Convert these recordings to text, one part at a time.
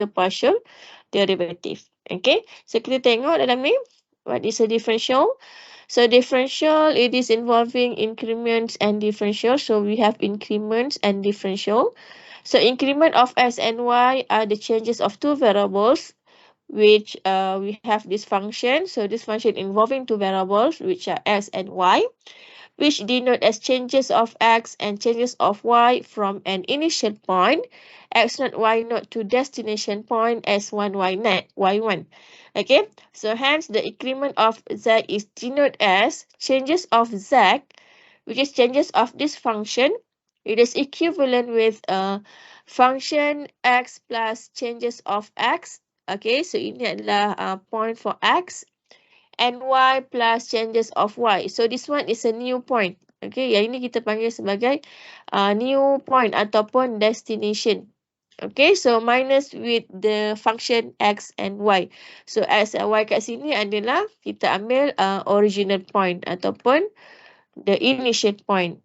partial derivative. Okay, so kita tengok dalam ni, what is a differential? So differential, it is involving increments and differential. So we have increments and differential. So increment of x and y are the changes of two variables, which we have this function. So this function involving two variables, which are x and y, which denote as changes of x and changes of y from an initial point, x naught, y naught, to destination point, s1, y naught, y1. Okay, so hence the increment of z is denoted as changes of z, which is changes of this function. It is equivalent with function x plus changes of x. Okay, so ini adalah point for x, and y plus changes of y. So this one is a new point. Okay, yang ini kita panggil sebagai new point ataupun destination. Okay, so minus with the function x and y. So x and y kat sini adalah kita ambil original point ataupun the initial point.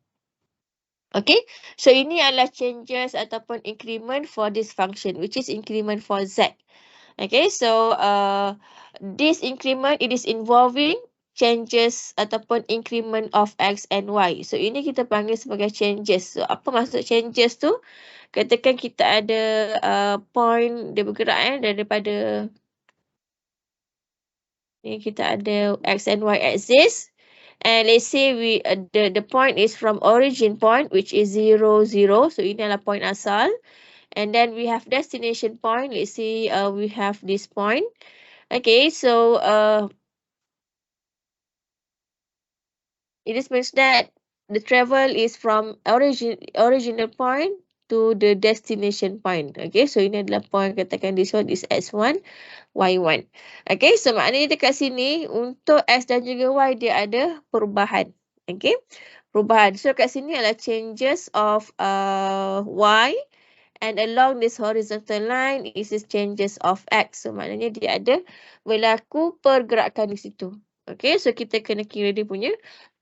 Okay, so ini adalah changes ataupun increment for this function, which is increment for z. Okay, so this increment, it is involving changes ataupun increment of x and y. So ini kita panggil sebagai changes. So apa maksud changes tu? Katakan kita ada point dia bergerak daripada ni, kita ada x and y axis. And let's say the point is from origin point, which is 0, 0. So ini adalah point asal. And then we have destination point. Let's say we have this point. Okay, so it is means that the travel is from original point to the destination point. Okay, so ini adalah point, katakan this one is S1, Y1. Okay, so maknanya dekat sini untuk X dan juga Y dia ada perubahan. Okay, perubahan. So kat sini adalah changes of Y, and along this horizontal line is changes of X. So maknanya dia ada berlaku pergerakan di situ. Okay, so kita kena kira dia punya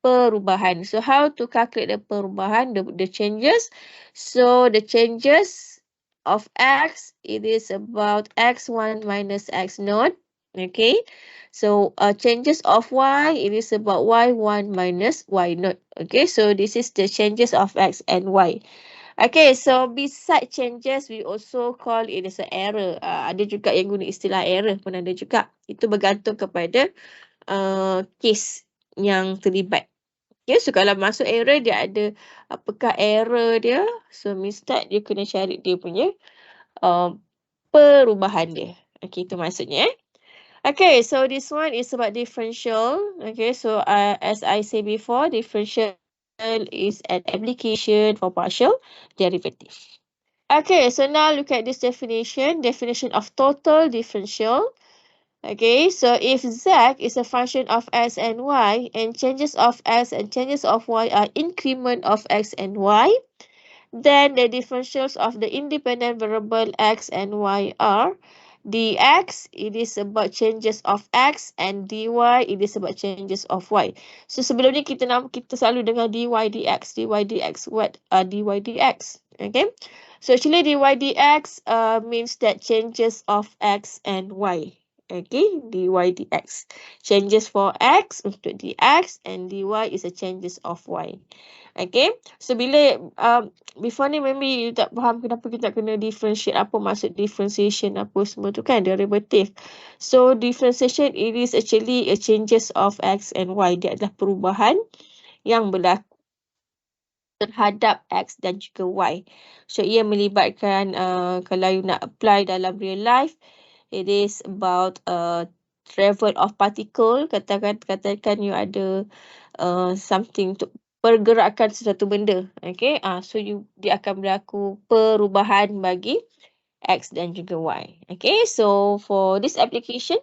perubahan. So how to calculate the perubahan, the changes? So the changes of X, it is about X1 minus X0. Okay, so changes of Y, it is about Y1 minus Y0. Okay, so this is the changes of X and Y. Okay, so beside changes, we also call it as an error. Ada juga yang guna istilah error pun ada juga. Itu bergantung kepada case yang terlibat. Okay, so kalau masuk error, dia ada apakah error dia. So means that dia kena cari dia punya perubahan dia. Okay, itu maksudnya. Okay, so this one is about differential. Okay, so as I say before, differential is an application for partial derivative. Okay, so now look at this definition of total differential. Okay, so if z is a function of x and y, and changes of x and changes of y are increment of x and y, then the differentials of the independent variable x and y are dx, it is about changes of x, and dy, it is about changes of y. So sebelum ni kita selalu dengar dy dx, what are dy dx? Okay, so actually dy dx means that changes of x and y. Okay, dy dx, changes for x untuk dx, and dy is a changes of y. Okay, so bila before ni maybe you tak faham kenapa kita kena differentiate, apa maksud differentiation, apa semua tu kan, derivative. So differentiation, it is actually a changes of x and y. Dia adalah perubahan yang berlaku terhadap x dan juga y. So ia melibatkan kalau you nak apply dalam real life, it is about travel of particle. Katakan you ada something to pergerakan sesuatu benda. Okay, so dia akan berlaku perubahan bagi x dan juga y. Okay, so for this application,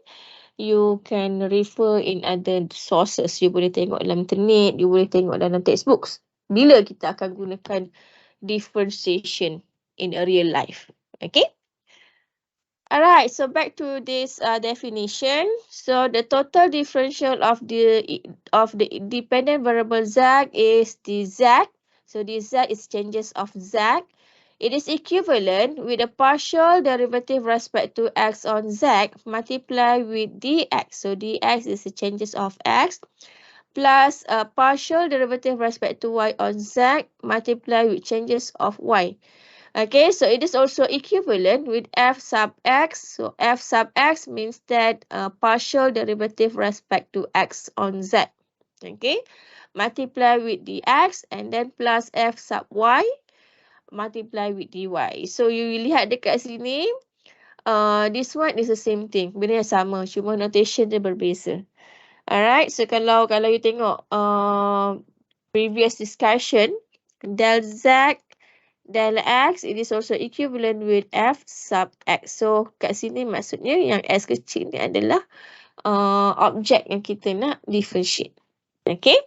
you can refer in other sources. You boleh tengok dalam internet, you boleh tengok dalam textbooks. Bila kita akan gunakan differentiation in a real life. Okay. Alright, so back to this definition. So the total differential of the dependent variable z is dz. So dz is changes of z. it is equivalent with a partial derivative respect to x on z multiplied with dx. So dx is the changes of x plus a partial derivative respect to y on z multiplied with changes of y. Okay, so it is also equivalent with f sub x. So f sub x means that partial derivative respect to x on z. Okay, multiply with dx and then plus f sub y multiply with dy. So you lihat dekat sini, this one is the same thing. Benda yang sama, cuma notation dia berbeza. Alright, so kalau you tengok previous discussion, del z, del x, it is also equivalent with f sub x. So kat sini maksudnya yang s kecil ni adalah objek yang kita nak differentiate. Okay.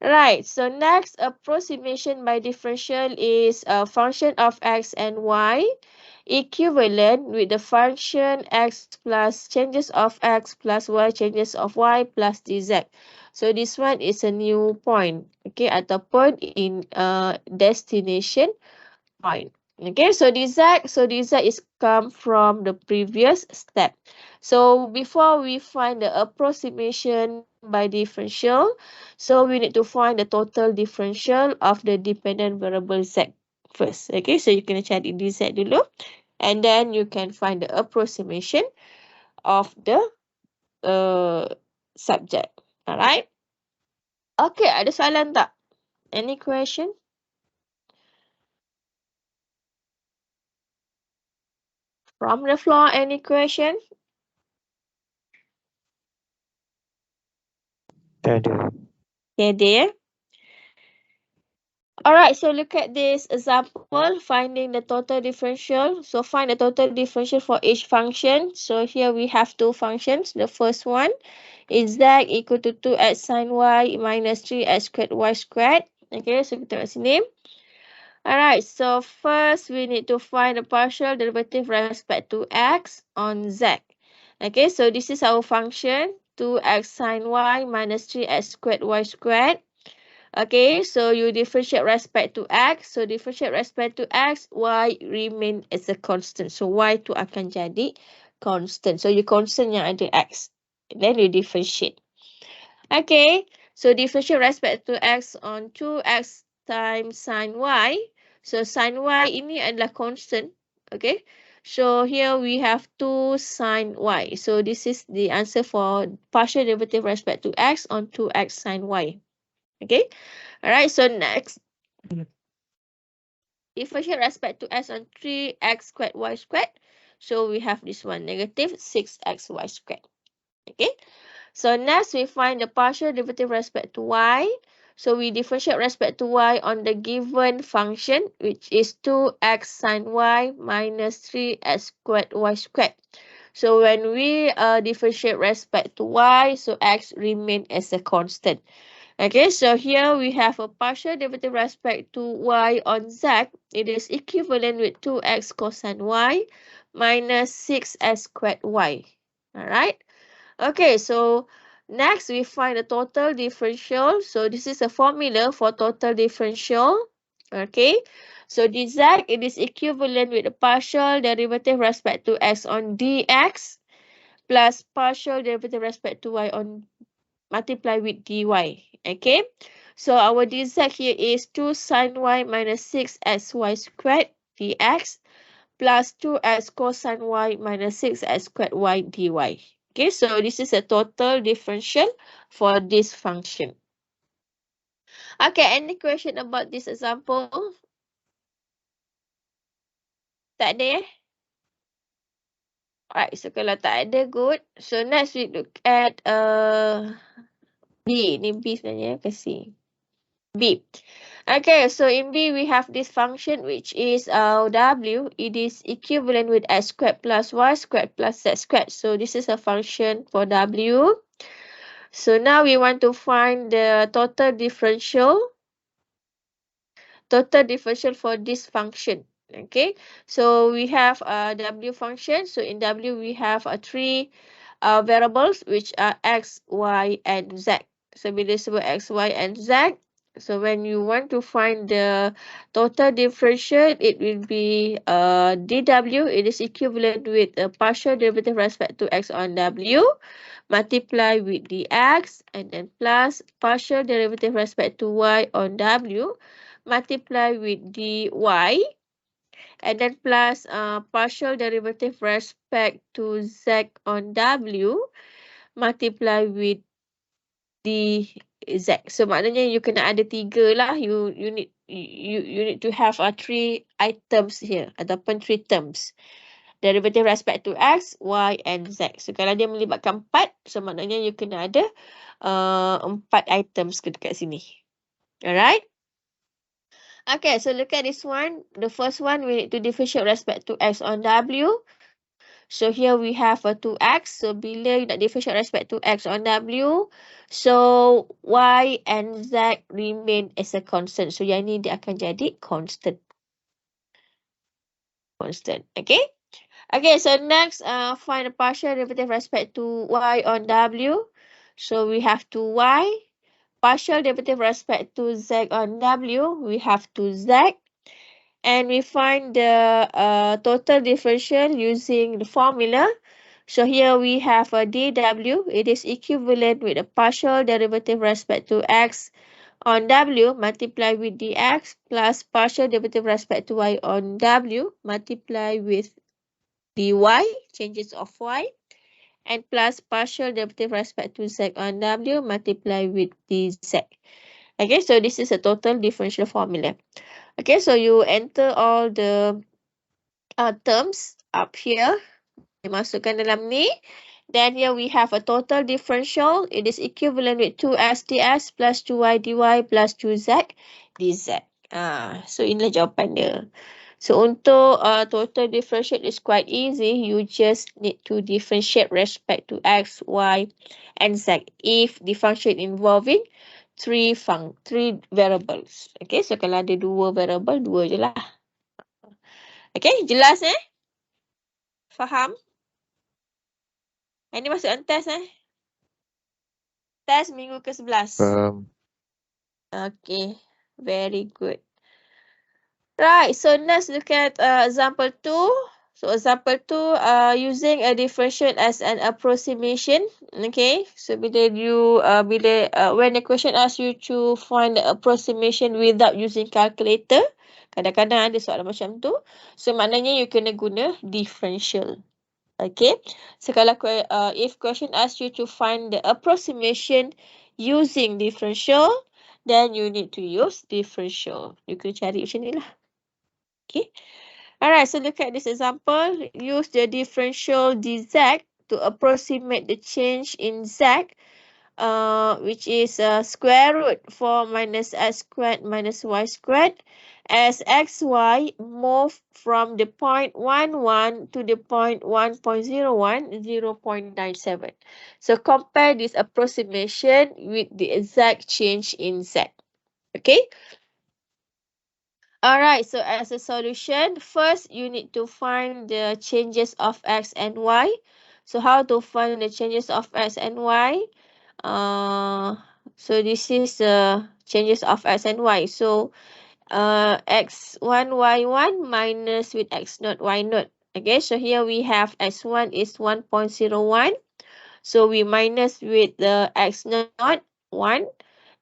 Right, so next approximation by differential is a function of x and y equivalent with the function x plus changes of x plus y changes of y plus dz. So this one is a new point, okay, ataupun in destination point. Okay, so dz is come from the previous step. So before we find the approximation by differential, so we need to find the total differential of the dependent variable z first. Okay, so you can cari dz dulu, and then you can find the approximation of the subject. Alright. Okay, ada soalan tak? Any question? From the floor, any question? Tak ada. Okay, there. Alright, so look at this example, finding the total differential. So find the total differential for each function. So here we have two functions. The first one is z equal to 2x sin y minus 3x squared y squared. Okay, so kita tengok sini. Alright, so first we need to find the partial derivative respect to x on z. Okay, so this is our function, 2x sin y minus 3x squared y squared. Okay, so you differentiate respect to x. So differentiate respect to x, y remain as a constant. So y tu akan jadi constant. So you constant yang ada x. Then you differentiate. Okay, so differentiate respect to x on 2x times sin y. So sin y ini adalah constant. Okay, so here we have 2 sin y. So this is the answer for partial derivative respect to x on 2x sin y. Okay, alright, so next, differentiate respect to x on 3x squared y squared. So we have this one, negative 6xy squared. Okay, so next we find the partial derivative respect to y. So we differentiate respect to y on the given function, which is 2x sin y minus 3x squared y squared. So when we differentiate respect to y, so x remain as a constant. Okay, so here we have a partial derivative respect to y on z. It is equivalent with 2x cosine y minus 6x squared y. Alright. Okay, so next we find the total differential. So this is a formula for total differential. Okay, so dz, it is equivalent with the partial derivative respect to x on dx plus partial derivative respect to y on multiply with dy. Okay, so our dz here is 2 sin y minus 6xy squared dx plus 2x cosine y minus 6x squared y dy. Okay, so this is a total differential for this function. Okay, any question about this example? Tak ada eh? Alright, so kalau tak ada, good. So next we look at B. Ni B sebenarnya, kasih. B. Okay, so in B we have this function which is W. It is equivalent with x squared plus y squared plus z squared. So this is a function for W. So now we want to find the total differential for this function. Okay, so we have a W function. So in W we have three variables which are x, y, and z. So bila sebut x, y, and z, So when you want to find the total differential, it will be dw. It is equivalent with a partial derivative respect to x on w, multiply with dx, and then plus partial derivative respect to y on w, multiply with dy, and then plus partial derivative respect to z on w, multiply with dz. So maknanya you kena ada tiga lah. You need to have three items here ataupun three terms. Derivative respect to x, y and z. So kalau dia melibatkan empat, so maknanya you kena ada empat items dekat sini. Alright? Okay, so look at this one. The first one, we need to differentiate respect to x on w. So here we have a 2x. So bila you nak differentiate respect to x on w, so y and z remain as a constant. So yang ni dia akan jadi constant. Okay? Okay, so next, find a partial derivative respect to y on w. So we have 2y. Partial derivative respect to z on w, we have 2z. And we find the total differential using the formula. So here we have a dw. It is equivalent with a partial derivative respect to x on w multiply with dx plus partial derivative respect to y on w multiply with dy, changes of y, and plus partial derivative respect to z on w multiply with dz. Okay, so this is a total differential formula. Okay, so you enter all the terms up here. Masukkan dalam ni. Then here we have a total differential. It is equivalent with 2x dx plus 2y dy plus 2z dz. So inilah jawapan dia. So untuk total differential is quite easy. You just need to differentiate respect to x, y, and z if the function involving three variables. Okay, so kalau ada dua variable, dua je lah. Okay, jelas Faham? Ini masuk test Test minggu ke-11. Okay, very good. Right, so let's look at example 2. So example 2, using a differential as an approximation. Okay, so when the question asks you to find the approximation without using calculator, kadang-kadang ada soalan macam tu. So maknanya you kena guna differential. Okay, so kalau if question asks you to find the approximation using differential, then you need to use differential. You kena cari macam ni lah. Okay. Alright, so look at this example. Use the differential dz to approximate the change in z, which is square root 4 minus x squared minus y squared as xy move from the point 1, to the point 1.01, 0.97. So compare this approximation with the exact change in z. Okay. Alright, so as a solution, first you need to find the changes of x and y. So how to find the changes of x and y? So this is the changes of x and y. So x1, y1 minus with x0, y0. Okay, so here we have x1 is 1.01. So we minus with the x0, 1.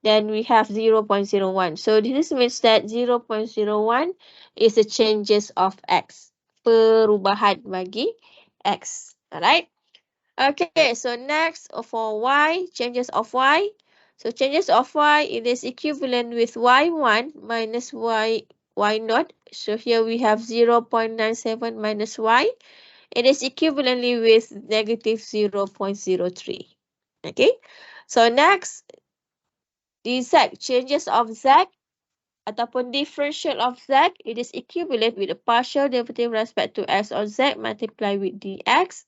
Then we have 0.01. So this means that 0.01 is the changes of x. Perubahan bagi x. Alright. Okay, so next for y, changes of y. So changes of y, it is equivalent with y1 minus y0. So here we have 0.97 minus y. It is equivalently with negative 0.03. Okay, so next, dz, changes of z ataupun differential of z, it is equivalent with the partial derivative respect to x on z multiply with dx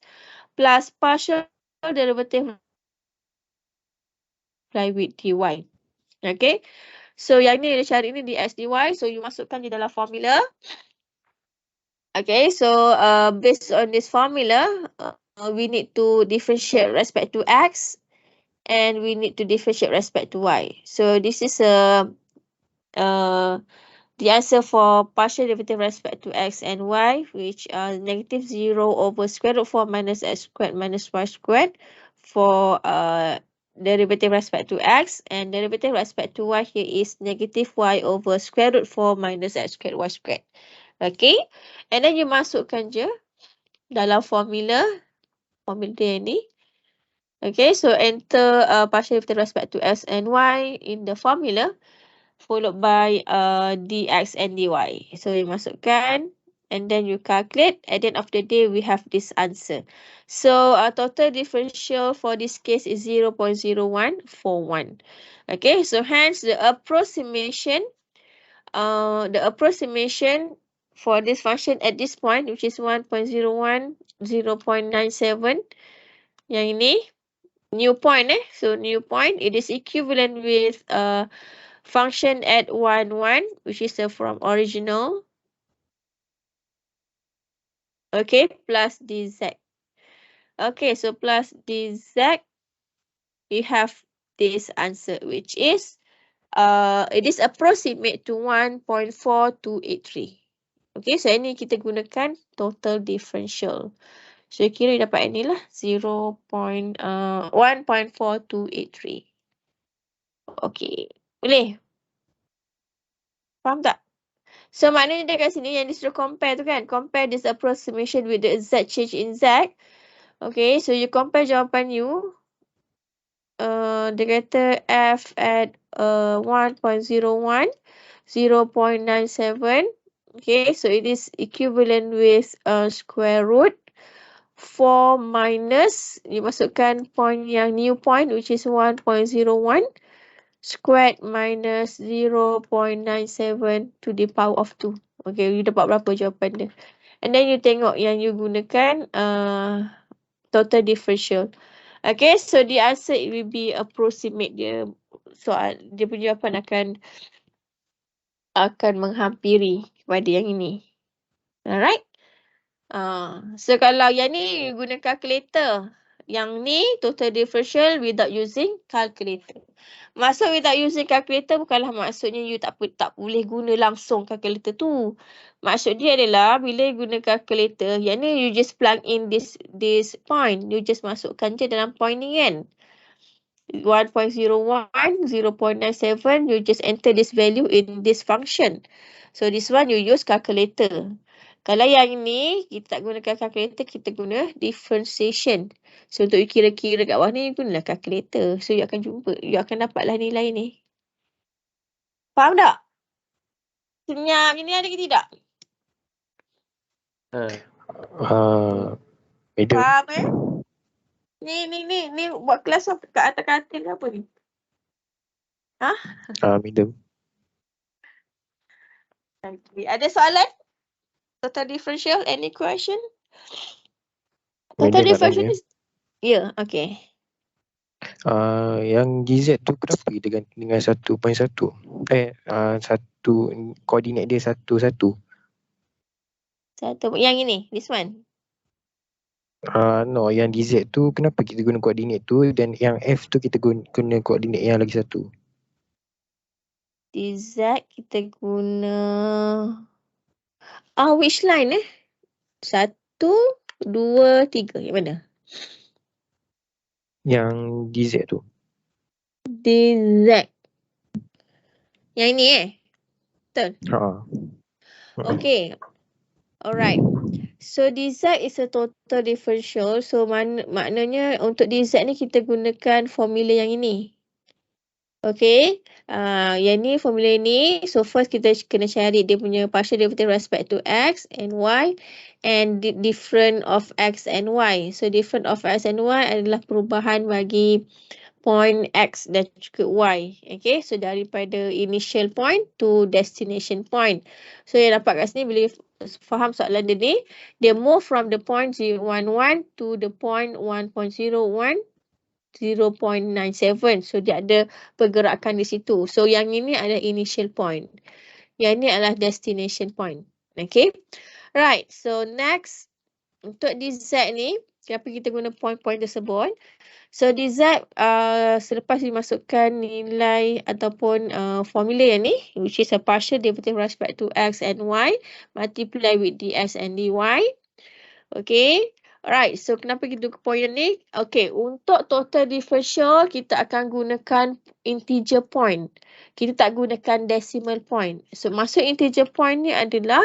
plus partial derivative multiply with dy. Okay, so yang ni dia cari ni dx dy, so you masukkan di dalam formula. Okay, so based on this formula, we need to differentiate respect to x and we need to differentiate respect to y. So this is a the answer for partial derivative respect to x and y, which are negative 0 over square root 4 minus x squared minus y squared for derivative respect to x, and derivative respect to y here is negative y over square root 4 minus x squared y squared. Okay, and then you masukkan je dalam formula dia ni. Okay, so enter partial derivative respect to x and y in the formula, followed by dx and dy. So you masukkan and then you calculate. At the end of the day, we have this answer. So total differential for this case is 0.0141. Okay, so hence the approximation for this function at this point, which is 1.01, 0.97, yang ini new point so new point, it is equivalent with function at 1, 1, which is from original, okay, plus dz. Okay, so plus dz, we have this answer, which is it is approximate to 1.4283. Okay, so ini kita gunakan total differential. So kira dapat ini lah 1.4283. Okay, boleh? Faham tak? So maknanya dekat sini yang disuruh compare tu kan, compare this approximation with the z change in z. Okay, so you compare jawapan you. Dia kata f at 1.01, 0.97. Okay, so it is equivalent with square root 4 minus, you masukkan point yang new point, which is 1.01 squared minus 0.97 to the power of 2. Okay, you dapat berapa jawapan dia. And then you tengok yang you gunakan total differential. Okay, so the answer it will be approximate dia. Soal dia punya jawapan akan menghampiri kepada yang ini. Alright. So kalau yang ni guna calculator. Yang ni total differential without using calculator. Maksud without using calculator bukanlah maksudnya you tak boleh guna langsung calculator tu. Maksud dia adalah bila you guna calculator, yang ni you just plug in this point. You just masukkan je dalam point ni kan. 1.01, 0.97, you just enter this value in this function. So this one you use calculator. Kalau yang ni, kita tak gunakan calculator, kita guna differentiation. So untuk you kira-kira kat bawah ni, you gunalah calculator. So you akan jumpa, you akan dapatlah nilai ni. Faham tak? Senyap ni ada ke tidak? Faham Ni buat kelas kat atas katil ke apa ni? Medium. Okay. Ada soalan? Total differential, any question? Total Medium differential is... Ya, okay. Yang GZ tu kenapa kita ganti dengan 1.1? Satu koordinat dia 1, 1. Yang ini, this one. No, yang DZ tu kenapa kita guna koordinat tu, dan yang F tu kita guna koordinat yang lagi satu. DZ kita guna which line 1, 2, 3. Yang mana? Yang DZ tu. DZ. Yang ini betul? Okay. Alright. So DZ is a total differential. So maknanya untuk DZ ni kita gunakan formula yang ini. Okay. Yang ni formula ni. So first kita kena cari dia punya partial derivative respect to x and y, and different of x and y. So different of x and y adalah perubahan bagi point x dan juga y. Okay. So daripada initial point to destination point. So yang dapat kat sini bila faham soalan dia ni, dia move from the point 0.11 to the point 1.01, 0.97. So dia ada pergerakan di situ. So yang ini adalah initial point. Yang ini adalah destination point. Okay. Right. So next, untuk DZ ni, Kenapa kita guna point-point tersebut? So dz selepas dimasukkan nilai ataupun formula yang ni, which is a partial derivative with respect to x and y, multiply with dx and dy. Okay. Alright, so kenapa kita guna point ni? Okay, untuk total differential, kita akan gunakan integer point. Kita tak gunakan decimal point. So maksud integer point ni adalah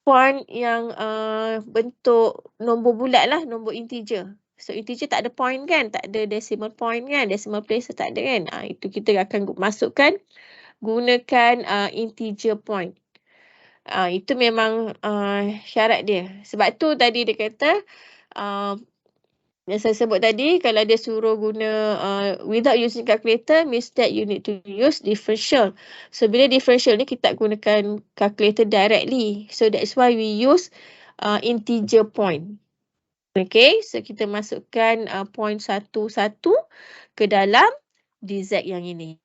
point yang bentuk nombor bulat lah, nombor integer. So integer tak ada point kan, tak ada decimal point kan, decimal place tak ada kan. Itu kita akan masukkan gunakan integer point. Itu memang syarat dia. Sebab tu tadi dia kata yang saya sebut tadi, kalau dia suruh guna without using calculator, means that you need to use differential. So bila differential ni kita gunakan calculator directly. So that's why we use integer point. Okay, so kita masukkan point 1 ke dalam dz yang ini.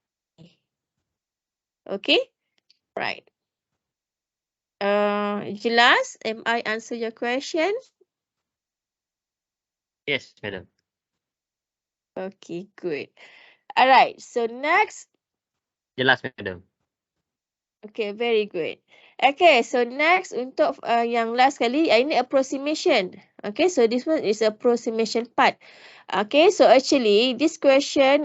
Okay, right. Jelas? Am I answer your question? Yes, madam. Okay, good. Alright, so next. Jelas, madam. Okay, very good. Okay, so next untuk yang last kali, ini approximation. Okay, so this one is approximation part. Okay, so actually this question,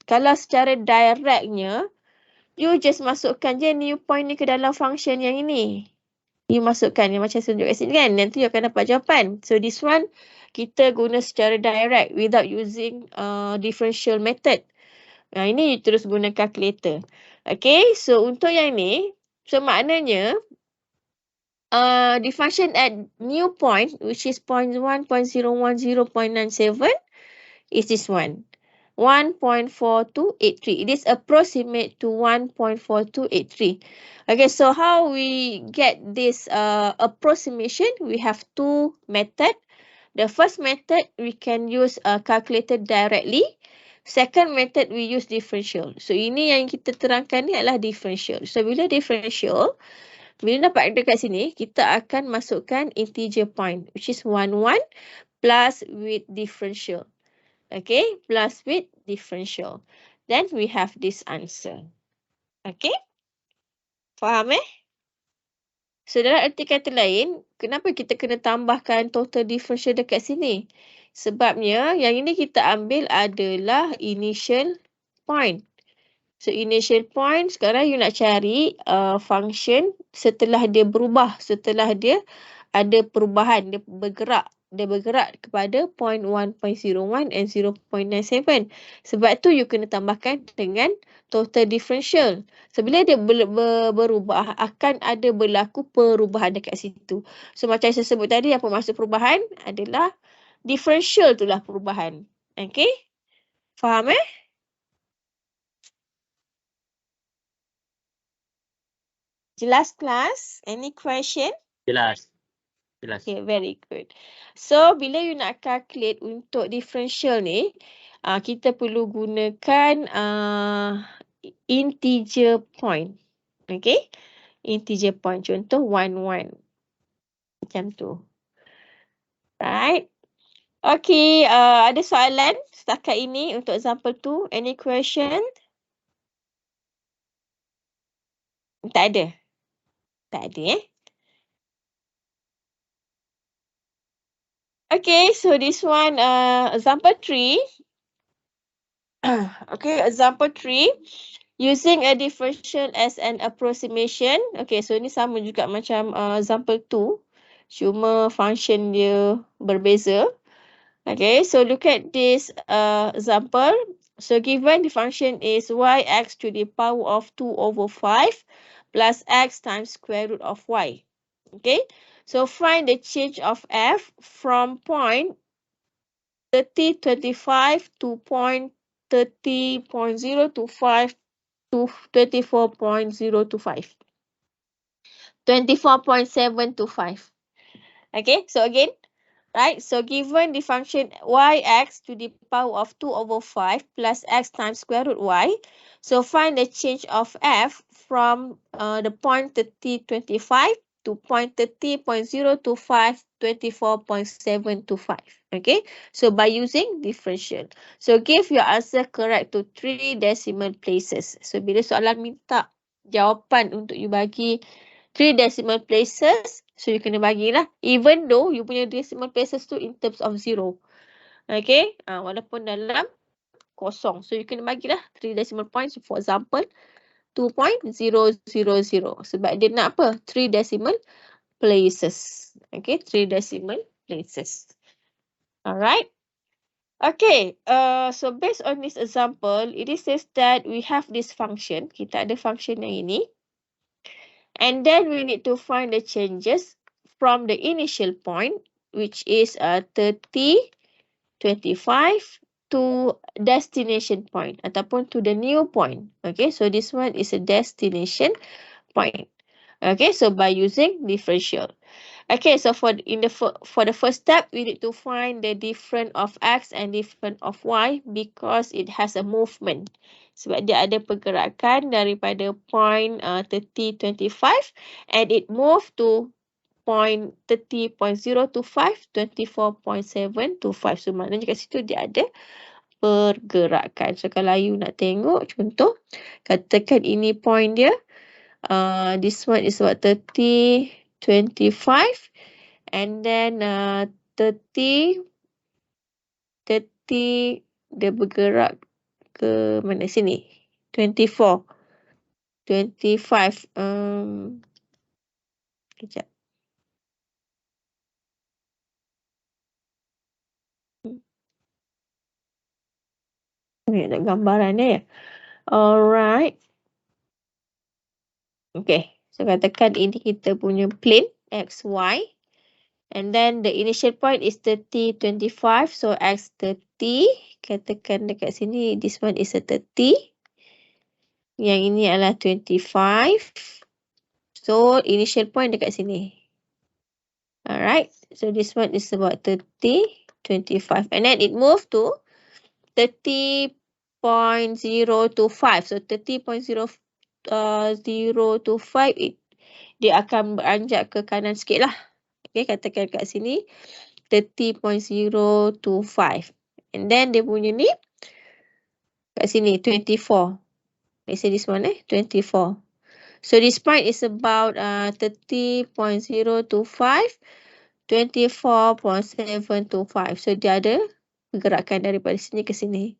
kalau secara directnya, you just masukkan je new point ni ke dalam function yang ini. You masukkan yang macam saya tunjuk kat sini kan. Nanti you akan dapat jawapan. So this one kita guna secara direct without using differential method. Ini you terus guna calculator. Okay, so untuk yang ni, so maknanya the function at new point, which is 0.1.010.97 is this one. 1.4283. It is approximate to 1.4283. Okay, so how we get this approximation? We have two methods. The first method, we can use calculator directly. Second method, we use differential. So, ini yang kita terangkan ni adalah differential. So, bila differential, bila dapat dekat sini, kita akan masukkan integer point, which is 1, 1 plus with differential. Okay, plus with differential. Then we have this answer. Okay, faham eh? So dalam arti kata lain, kenapa kita kena tambahkan total differential dekat sini? Sebabnya yang ini kita ambil adalah initial point. So initial point, sekarang you nak cari function setelah dia berubah, setelah dia ada perubahan, dia bergerak kepada point 1.01 and 0.97. Sebab tu you kena tambahkan dengan total differential. So bila dia berubah, akan ada berlaku perubahan dekat situ. So macam saya sebut tadi, apa maksud perubahan? Adalah differential itulah perubahan. Okay? Faham eh? Jelas kelas? Any question? Jelas. Jelas. Okay, very good. So, bila you nak calculate untuk differential ni, kita perlu gunakan integer point. Okay? Integer point. Contoh 1, 1. Macam tu. Right? Okay, ada soalan setakat ini untuk example 2? Any question? Tak ada? Tak ada eh? Okay, so this one, example 3. Okay, example 3. Using a differential as an approximation. Okay, so ini sama juga macam example 2. Cuma function dia berbeza. Okay, so look at this example. So given the function is yx to the power of 2 over 5 plus x times square root of y. Okay, so find the change of f from point 30.25 to point 30.025 to 24.025. 24.725. Okay, so again, right? So given the function yx to the power of 2 over 5 plus x times square root y. So find the change of f from the point 30.25 to point 30.025 to 24.725. Okay, so by using differential. So give your answer correct to 3 decimal places. So bila soalan minta jawapan untuk you bagi 3 decimal places, so you kena bagilah. Even though you punya decimal places tu in terms of 0. Okay, walaupun dalam kosong. So you kena bagilah 3 decimal points. For example, 2.000. Sebab dia nak apa? 3 decimal places. Okay, 3 decimal places. Alright. Okay, so based on this example, it says that we have this function. Kita ada function yang ini. And then we need to find the changes from the initial point, which is 30, 25 to destination point ataupun to the new point. Okay, so this one is a destination point. Okay, so by using differential. Okay, so for the first step, we need to find the difference of x and difference of y because it has a movement. Sebab dia ada pergerakan daripada point 30.25 and it move to point 30.025, 24.725. So maknanya kat situ dia ada pergerakan. So kalau you nak tengok contoh, katakan ini point dia. This one is about 30, 25 and then 30 dia bergerak ke mana sini? 24, 25 kejap. Ni ada gambaran dia. Alright. Okay, so katakan ini kita punya plane X, Y. And then the initial point is 30, 25. So X 30. Katakan dekat sini, this one is a 30. Yang ini adalah 25. So initial point dekat sini. Alright, so this one is about 30, 25. And then it moved to 30.025. So 30.025 dia akan beranjak ke kanan sikit lah. Okay, katakan kat sini 30.025. And then dia punya ni kat sini 24. Let's say this one 24. So this point is about 30.025, 24.725. So dia ada pergerakan daripada sini ke sini.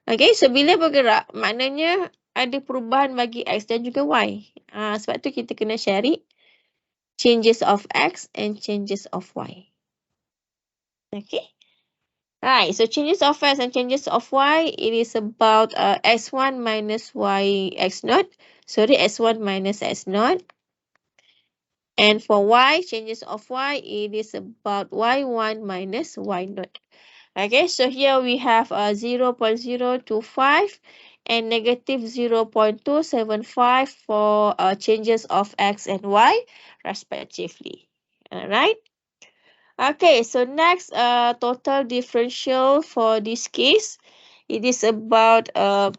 Okay, so bila bergerak maknanya ada perubahan bagi X dan juga Y. Sebab tu kita kena cari changes of X and changes of Y. Okay. Right, so changes of X and changes of Y, it is about X1 minus Y X0. Sorry, S1 minus S0. And for Y, changes of Y, it is about Y1 minus Y0. Okay, so here we have 0.025 and negative 0.275 for changes of X and Y respectively. Alright. Okay, so next total differential for this case, it is about a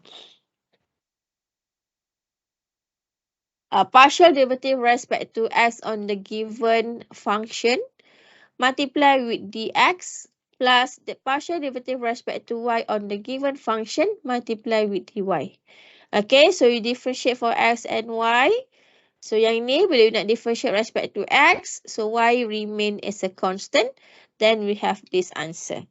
partial derivative respect to x on the given function multiply with dx plus the partial derivative respect to y on the given function multiply with dy. Okay, so you differentiate for x and y. So yang ni bila you nak differentiate respect to x, so y remain as a constant, then we have this answer.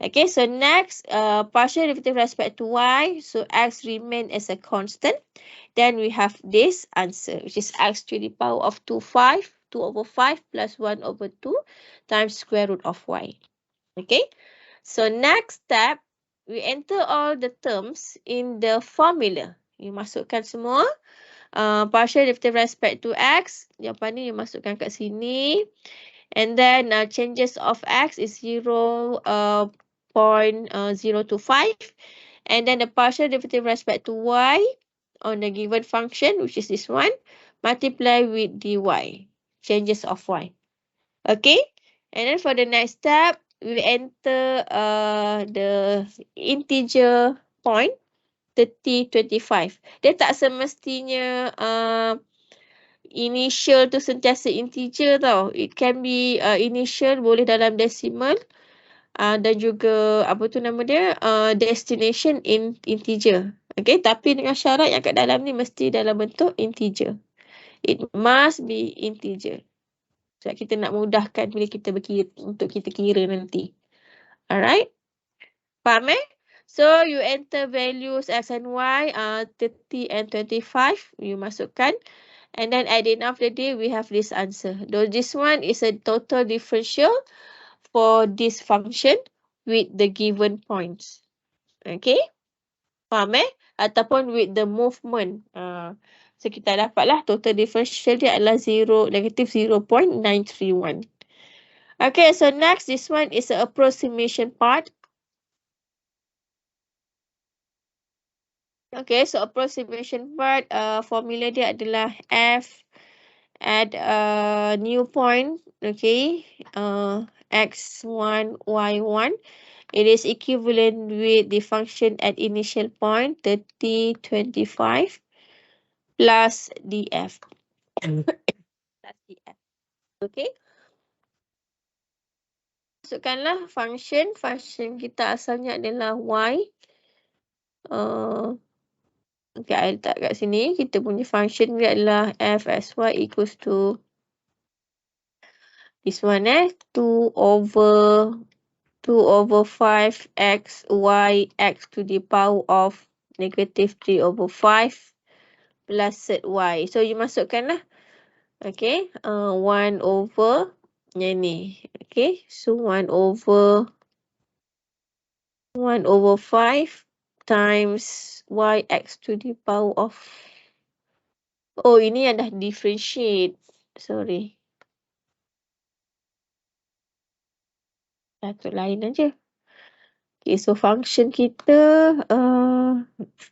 Okay, so next, partial derivative respect to y, so x remain as a constant. Then we have this answer, which is x to the power of 2 over 5 plus 1 over 2 times square root of y. Okay, so next step, we enter all the terms in the formula. You masukkan semua. Partial derivative respect to x, jawapan ni you masukkan kat sini. And then changes of x is 0.025. And then the partial derivative respect to y on the given function, which is this one, multiply with dy, changes of y. Okay, and then for the next step, we enter the integer point 30, 25. Dia tak semestinya initial tu sentiasa integer tau. It can be initial boleh dalam decimal. Dan juga apa tu nama dia, destination in integer. Okay, tapi dengan syarat yang kat dalam ni mesti dalam bentuk integer. It must be integer. Sebab kita nak mudahkan bila kita berkira, untuk kita kira nanti. Alright? Faham So, you enter values x and y, 30 and 25. You masukkan. And then at the end of the day, we have this answer. Though this one is a total differential for this function with the given points. Okay? Faham Ataupun with the movement. So, kita dapatlah total differential dia adalah negative 0.931. Okay, so next, this one is the approximation part. Okay, so approximation part, formula dia adalah f at a new point, okay, x1, y1. It is equivalent with the function at initial point 30, 25 plus df. Plus df. Okay. Masukkanlah function. Function kita asalnya adalah y. Okay, I letak kat sini. Kita punya function dia adalah f as y equals to this one 2 over 5 x y x to the power of negative 3 over 5 plus z y. So, you masukkan lah. Okay. 1 over yang ni. Okay. So, 1 over 5 times y x to the power of. Oh, ini yang dah differentiate. Sorry. Satu lain aja. Okay, so function kita,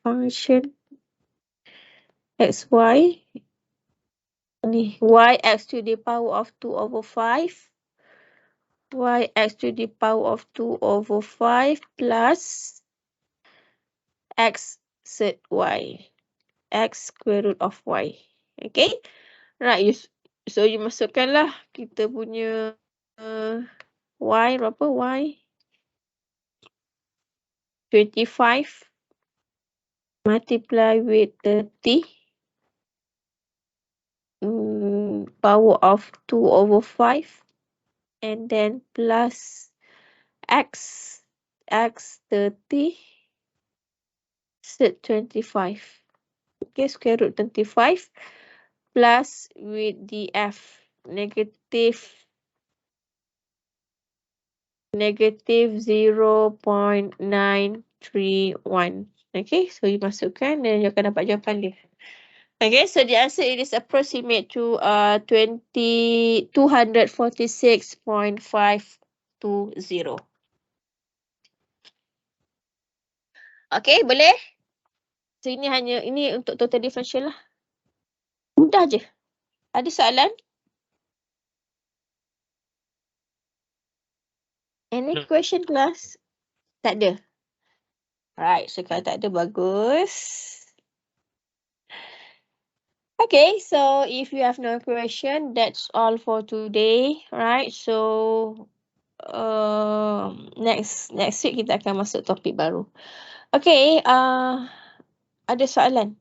function xy. Ni, y x to the power of 2 over 5. Y x to the power of 2 over 5 plus x z y. X square root of y. Okay. Right. So, you masukkanlah kita punya y berapa? Y 25 multiply with 30 power of 2 over 5 and then plus x 30 set 25. Okay, square root 25 plus with df negative 0.931. Okay, so you masukkan dan you akan dapat jawapan dia. Okay, so the answer it is approximate to 246.520. Okay, boleh? So ini untuk total differential lah. Mudah je. Ada soalan? Any question class? Tak ada. Right, so kalau tak ada bagus. Okay, so if you have no question, that's all for today, right? So next week kita akan masuk topik baru. Okay, ada soalan?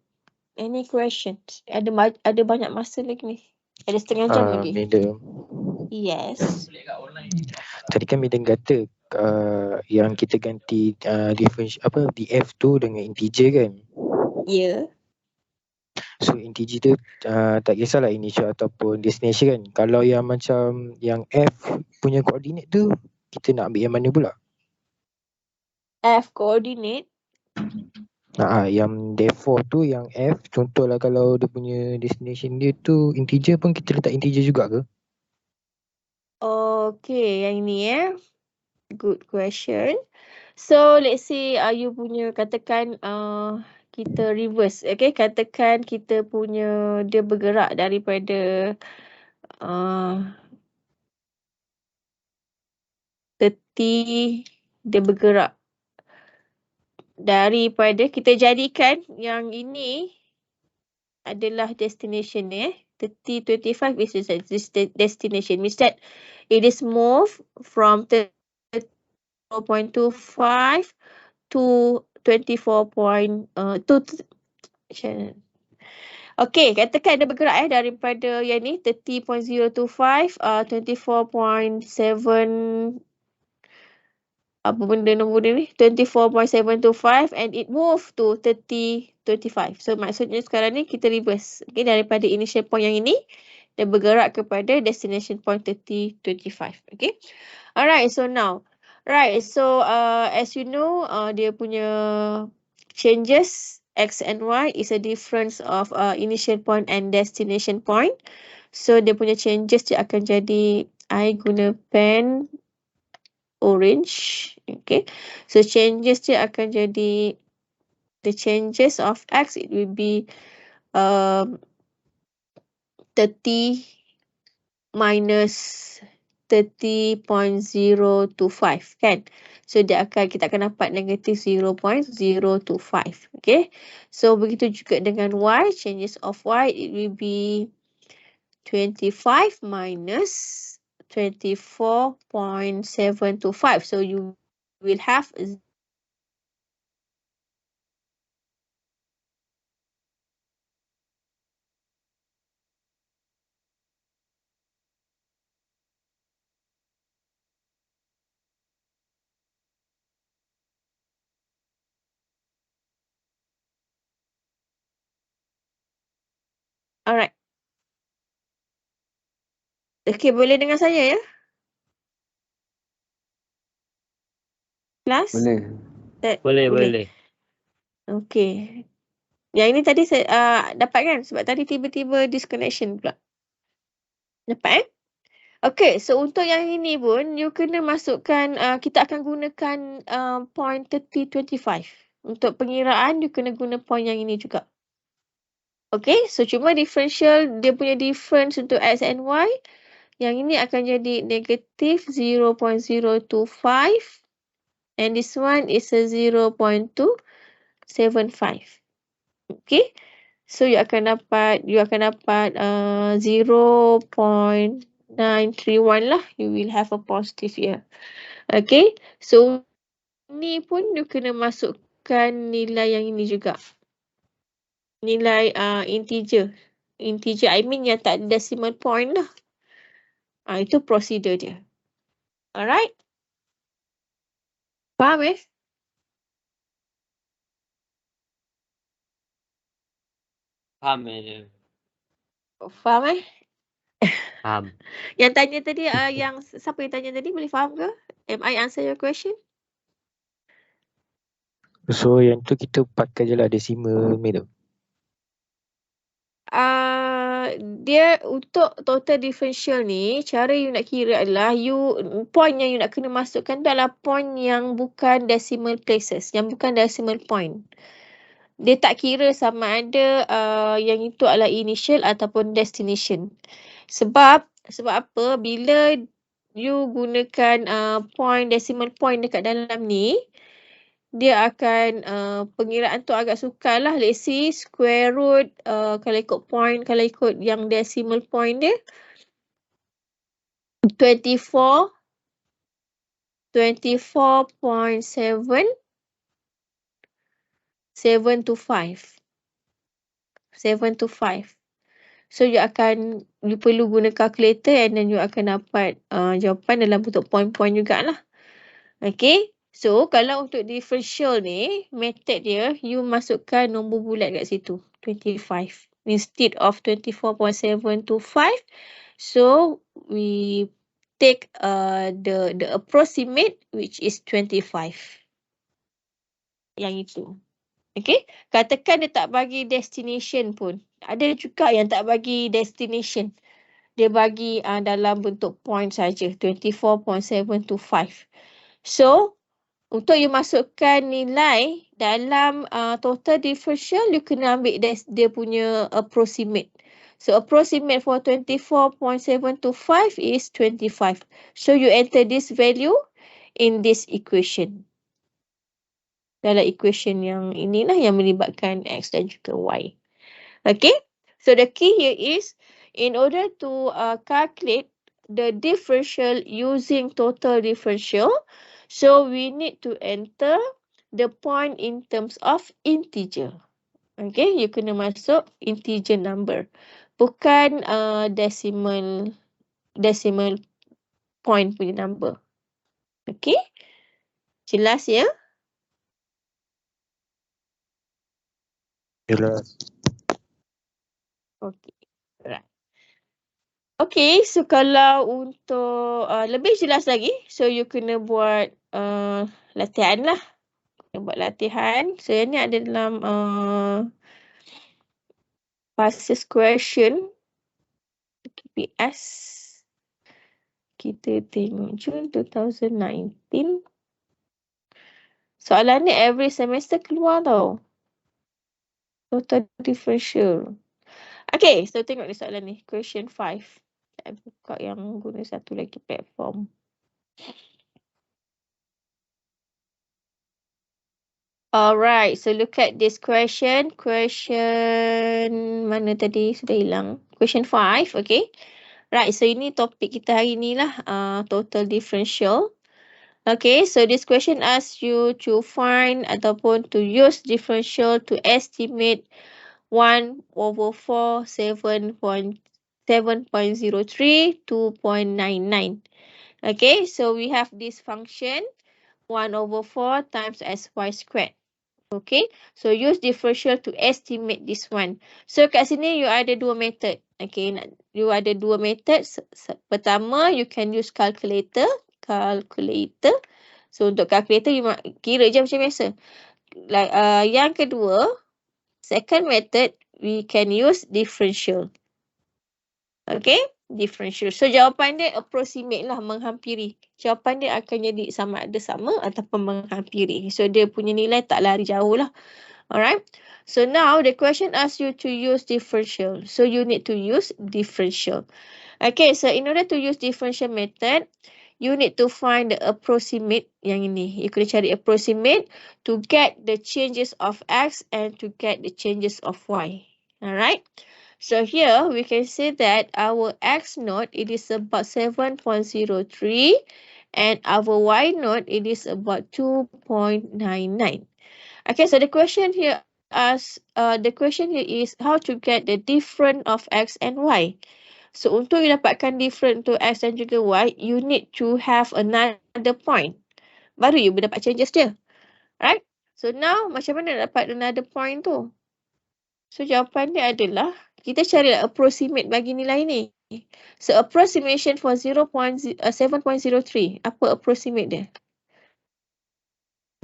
Any questions? Ada banyak masa lagi ni. Ada setengah jam lagi. Madam. Yes. Tadi kan Madam kata yang kita ganti differential df tu dengan integer kan? Ya. Yeah. So integer tu tak kisahlah initial ataupun destination kan. Kalau yang macam yang f punya koordinat tu kita nak ambil yang mana pula? F coordinate. Yang therefore tu yang f, contohlah kalau dia punya destination dia tu integer pun kita letak integer juga ke? Okay, yang ni good question. So let's say you punya katakan kita reverse, okay, katakan kita punya dia bergerak daripada 30, dia bergerak daripada, kita jadikan yang ini adalah destination 3025 is this destination. Means that it is moved from 0.25 to 24. Okey, katakan dia bergerak daripada yang ni 30.025 24.7 apa benda nombor dia ni 24.725 and it move to 3025. So maksudnya sekarang ni kita reverse. Okay, daripada initial point yang ini dia bergerak kepada destination point 3025. Okay. Alright, so now as you know dia punya changes X and Y is a difference of initial point and destination point. So dia punya changes dia akan jadi, I guna pen orange. Okay, so changes dia akan jadi, the changes of X it will be 30 minus 30.025 kan. So kita akan dapat negative 0.025. Okay, so begitu juga dengan Y, changes of Y it will be 25 minus 24.725. So you will have alright. Okay, boleh dengar saya ya? Kelas? Boleh. Okay. Yang ini tadi saya dapat kan? Sebab tadi tiba-tiba disconnection pula. Dapat Okay, so untuk yang ini pun you kena masukkan, kita akan gunakan point 3025. Untuk pengiraan you kena guna point yang ini juga. Okay, so cuma differential dia punya difference untuk X and Y. Yang ini akan jadi negative 0.025 and this one is a 0.275. Okay, so you akan dapat 0.931 lah. You will have a positive here. Okay, so ni pun you kena masukkan nilai yang ini juga. Nilai integer. Integer I mean yang tak ada decimal point lah. Itu prosedur dia. Alright. Faham Faham je. Faham Faham. Yang tanya tadi, siapa yang tanya tadi boleh faham ke? Am I answer your question? So yang tu kita pakai je lah decimal tu. Dia untuk total differential ni, cara you nak kira adalah point yang you nak kena masukkan tu adalah point yang bukan decimal places, yang bukan decimal point. Dia tak kira sama ada yang itu adalah initial ataupun destination. Sebab apa? Bila you gunakan point decimal point dekat dalam ni, dia akan pengiraan tu agak sukar lah. Let's see square root kalau ikut point, kalau ikut yang decimal point dia 24.7 725. So you perlu guna calculator and then you akan dapat jawapan dalam bentuk point-point jugalah. Okay. So kalau untuk differential ni, method dia, you masukkan nombor bulat kat situ. 25. Instead of 24.725. So we take the approximate which is 25. Yang itu. Okay. Katakan dia tak bagi destination pun. Ada juga yang tak bagi destination. Dia bagi dalam bentuk point saja. 24.725. So, untuk you masukkan nilai dalam total differential, you kena ambil dia punya approximate. So, approximate for 24.725 is 25. So, you enter this value in this equation. Dalam equation yang inilah yang melibatkan X dan juga Y. Okay. So, the key here is in order to calculate the differential using total differential, so we need to enter the point in terms of integer. Okay, you kena masuk integer number. Bukan decimal point punya number. Okay, jelas ya? Jelas. Okay, right. Okay, so kalau untuk lebih jelas lagi, so you kena buat latihan lah. Kena buat latihan. So yang ni ada dalam past question KPS. Kita tengok June 2019. Soalan ni every semester keluar tau. Total differential. Okay, so tengok ni soalan ni. Question 5. Saya buka yang guna satu lagi platform. Alright, so look at this question. Question mana tadi? Sudah hilang. Question 5, okay. Right, so ini topik kita hari ni lah. Total differential. Okay, so this question asks you to find ataupun to use differential to estimate 1/4 7.03 2.99. Okay, so we have this function 1/4 times sy squared. Okay, so use differential to estimate this one. So kat sini you ada dua method. Okay, you ada dua method. Pertama, you can use calculator. So untuk calculator you kira je macam biasa. Like yang kedua, second method, we can use differential. Okay, differential. So jawapan dia approximate lah, menghampiri. Jawapan dia akan jadi sama ada sama ataupun menghampiri. So dia punya nilai tak lari jauh lah. Alright. So now the question asks you to use differential. So you need to use differential. Okay, so in order to use differential method, you need to find the approximate yang ini. You kena cari approximate to get the changes of x and to get the changes of y. Alright. So here we can say that our x naught it is about 7.03 and our y naught it is about 2.99. Okay, so the question here is how to get the difference of x and y. So untuk you dapatkan difference untuk x dan juga y, you need to have another point. Baru you dapat changes dia. Right? So now macam mana dapat another point tu? So jawapan dia adalah kita cari approximate bagi nilai ni. So approximation for 7.03. Apa approximate dia?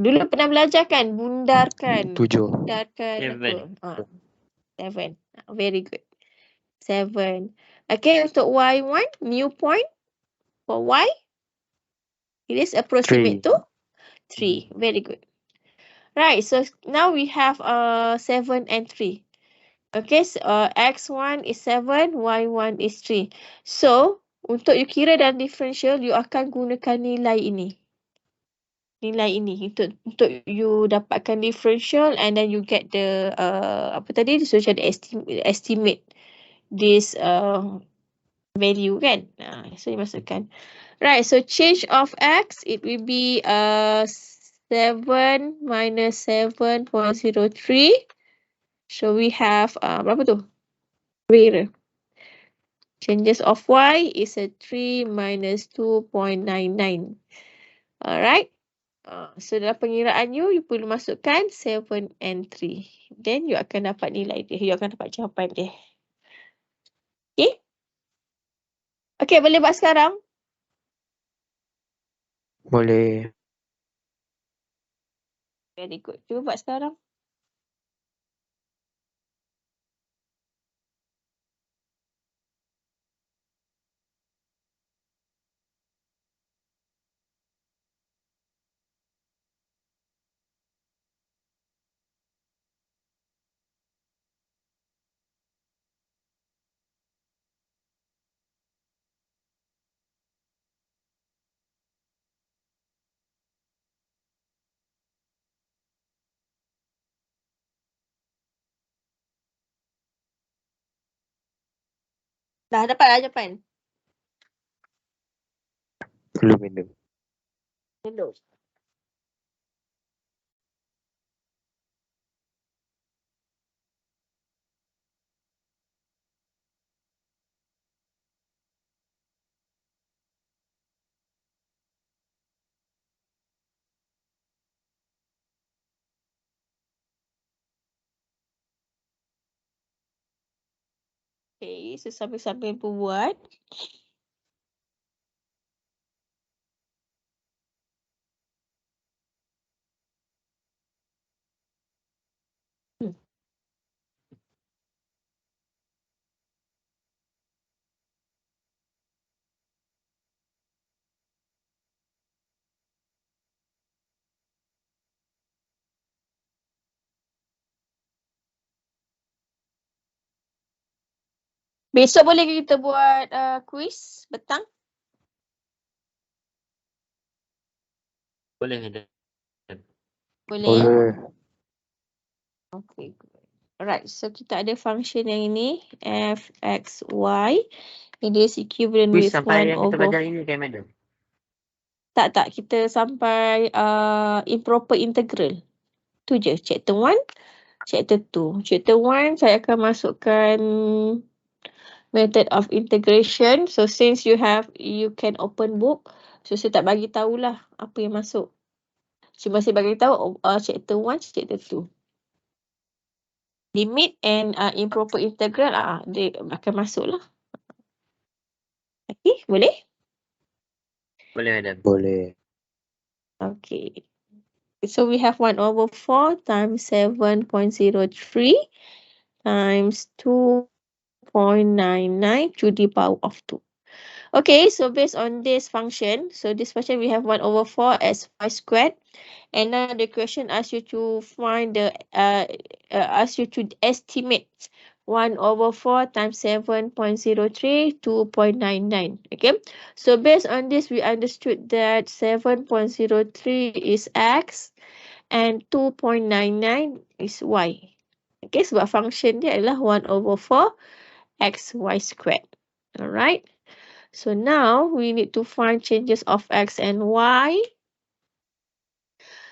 Dulu pernah belajar kan? Bundarkan. 7. Bundarkan 7. apa? 7. Very good. 7. Okay, untuk y1, new point for y. It is approximate to 3. Very good. Right, so now we have 7 and 3. Okay, so, x1 is 7, y1 is 3. So, untuk you kira dalam differential, you akan gunakan nilai ini. Nilai ini untuk you dapatkan differential and then you get the apa tadi, so cari estimate this value kan. So you masukkan. Right, so change of x, it will be 7 minus 7.03. So we have berapa tu? Where? Changes of y is a 3 minus 2.99. Alright. So dalam pengiraan you perlu masukkan 7 and 3. Then you akan dapat nilai dia. You akan dapat jawapan dia. Okay? Okay, boleh buat sekarang? Boleh. Very good. Cuba buat sekarang. Dah dapat lah jawapan. Belum minum. Belum. Okay, so sambil-sambil buat. Besok boleh ke kita buat quiz petang? Boleh ada. Boleh. Boleh. Okay, good. Alright, so kita ada function yang ini, f, x, y. It is equivalent Quiz with sampai 1 yang kita over... belajar ini kan, madam? Tak, kita sampai improper integral. Tu je, chapter 1, chapter 2. Chapter 1, saya akan masukkan method of integration. So, since you can open book, so saya tak bagi tahulah apa yang masuk. Cuma saya bagi tahu chapter 1, chapter 2. Limit and improper integral, dia akan masuk lah. Okay, boleh? Boleh, madam. Boleh. Okay. So we have 1 over 4 times 7.03 times 2.99 to the power of 2. Okay, so based on this function, so this function we have 1 over 4 as y squared. And now the question asks you to find asks you to estimate 1 over 4 times 7.03, 2.99. Okay, so based on this, we understood that 7.03 is x and 2.99 is y. Okay, sebab function dia adalah 1 over 4 xy squared. Alright, so now we need to find changes of x and y.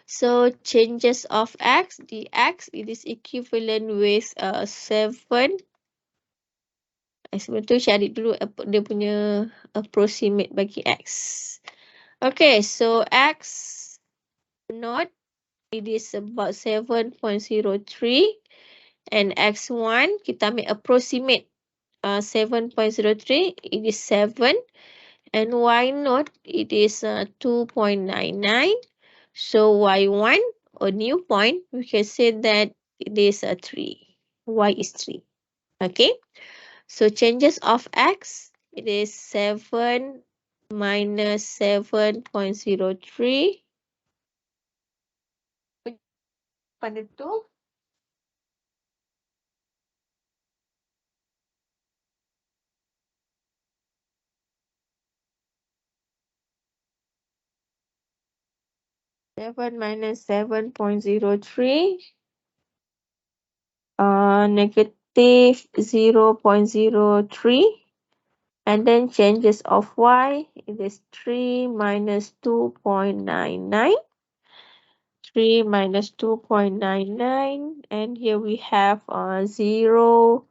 So changes of x, the x, it is equivalent with 7. Sebelum tu cari dulu dia punya approximate bagi x. Okay, so x naught, it is about 7.03. And x1, kita ambil approximate 7.03, it is 7. And y naught, it is 2.99. So y1, or new point, we can say that it is 3. Y is 3. Okay. So changes of x, it is 7 minus 7.03. Pada tu, seven minus 7.03, negative 0.03. And then changes of y, it is 3 minus 2.99. 3 minus 2.99. And here we have 0.01.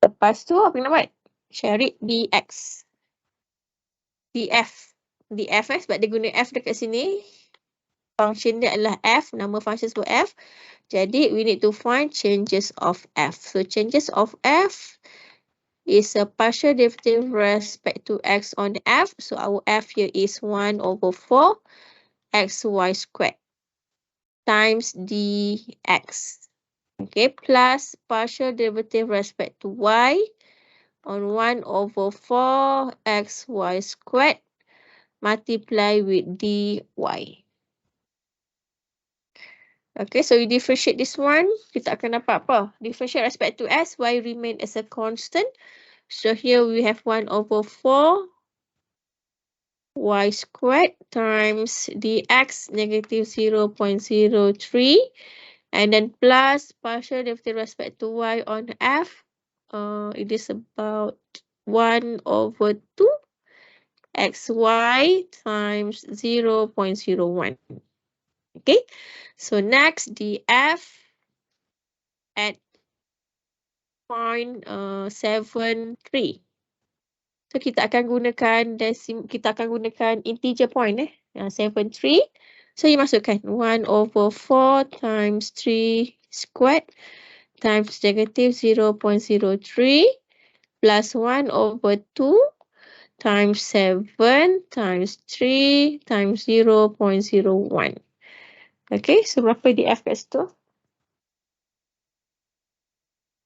Lepas tu, apa nak buat? Cari dx. df. df sebab dia guna f dekat sini. Function dia adalah f. Nama function sebut f. Jadi, we need to find changes of f. So, changes of f is a partial derivative respect to x on f. So, our f here is 1 over 4 xy squared times dx. Okay, plus partial derivative respect to y on 1 over 4 xy squared multiply with dy. Okay, so you differentiate this one, kita akan dapat apa? Differentiate respect to s, y remain as a constant. So here we have 1 over 4 y squared times dx negative 0.03 And then plus partial derivative respect to y on f. It is about 1 over 2 xy times 0.01. Okay, so next the f at 0.73. So kita akan gunakan kita akan gunakan integer point 73. So you masukkan 1 over 4 times 3 squared times negative 0.03 plus 1 over 2 times 7 times 3 times 0.01. Okay, so berapa di F kat situ?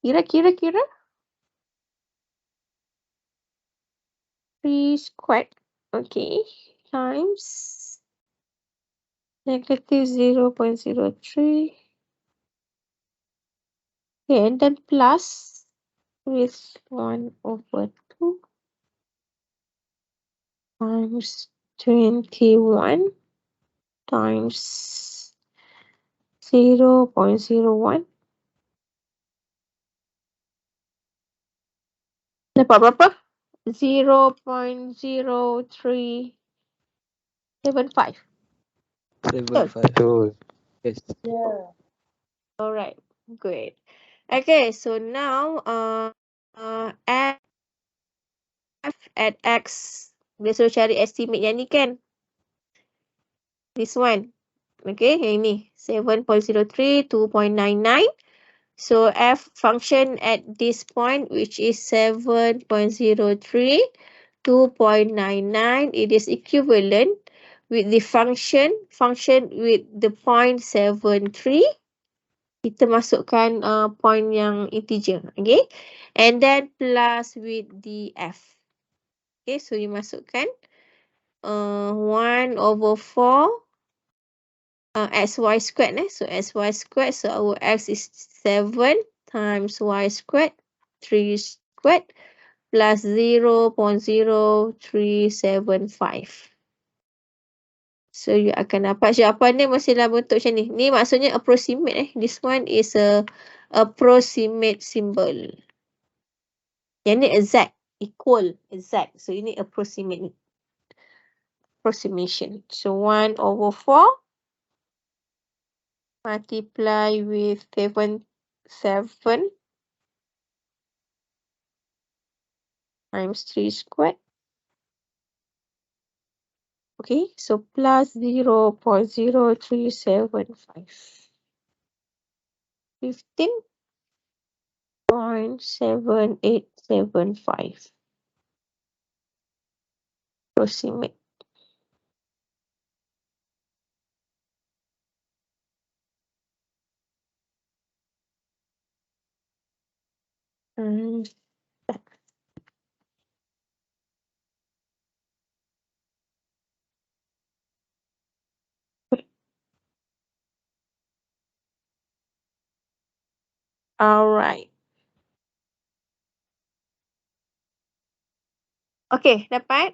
Kira. 3 squared. Okay, times negative 0.03. Okay, and then plus with 1 over 2 times 21 times 0.01. Dapat berapa? 0.0375. 75. Betul. Yes. Yeah. Alright, great. Okay, so now F at X. Dia suruh cari estimate yang ni kan? This one. Okay, yang ni. 7.03, 2.99. So F function at this point, which is 7.03, 2.99, it is equivalent with the function with the point 73. Kita masukkan point yang integer, okay? And then plus with the F. Okay, so you masukkan 1 over 4 xy squared. So xy squared, so our x is 7 times y squared, 3 squared, plus 0.0375. So you akan dapat jawapan dia mesti dalam bentuk macam ni. Ni maksudnya approximate. This one is a approximate symbol. Yang ni exact, equal, exact. So ini approximate. Approximation. So 1 over 4 multiply with 7 times 3 squared. Okay, so plus 0.0375. 15.7875. Approximate. Alright. Okay, dapat?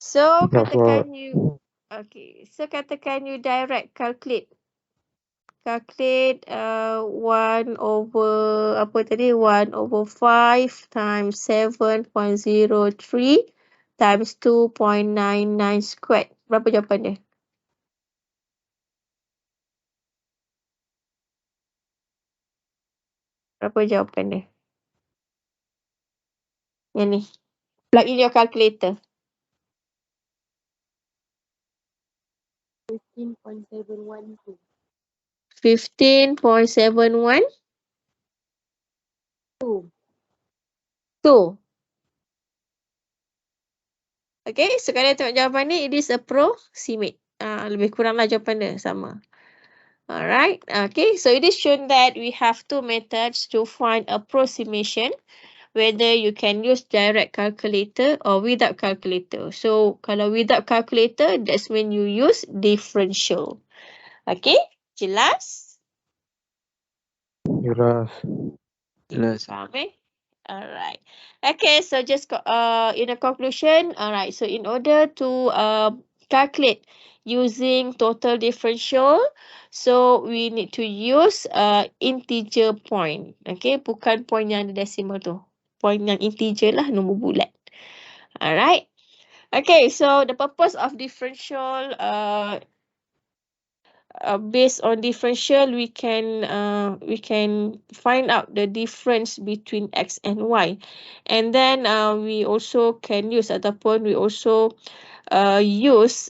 So, katakan you... Okay, so katakan you direct calculate. Calculate 1 over... Apa tadi? 1 over 5 times 7.03 times 2.99 squared. Berapa jawapan dia? Berapa jawapan dia? Yang ni. Plug in your calculator. 15.712. 15.712. Okay, so kalau tengok jawapan ni, it is approximate. Lebih kuranglah jawapan dia sama. Alright, okay, so it is shown that we have two methods to find approximation, whether you can use direct calculator or without calculator. So, kalau without calculator, that's when you use differential. Okay, jelas? Jelas. Faham Alright. Okay, so just in a conclusion, alright, so in order to calculate using total differential. So we need to use integer point. Okay, bukan point yang ada decimal tu. Point yang integer lah, nombor bulat. Alright. Okay, so the purpose of differential, based on differential, we can find out the difference between x and y, and then we also can use ataupun we also use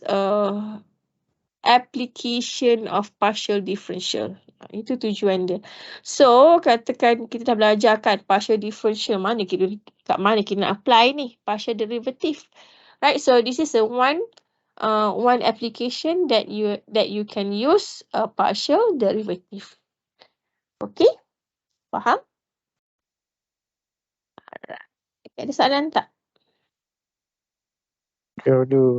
application of partial differential. Itu tujuan dia. So, katakan kita dah belajar kan partial differential, kat mana kita nak apply ni partial derivative. Right, so this is one application that you can use a partial derivative. Okay? Faham? Alright. Ada soalan tak? Aduh.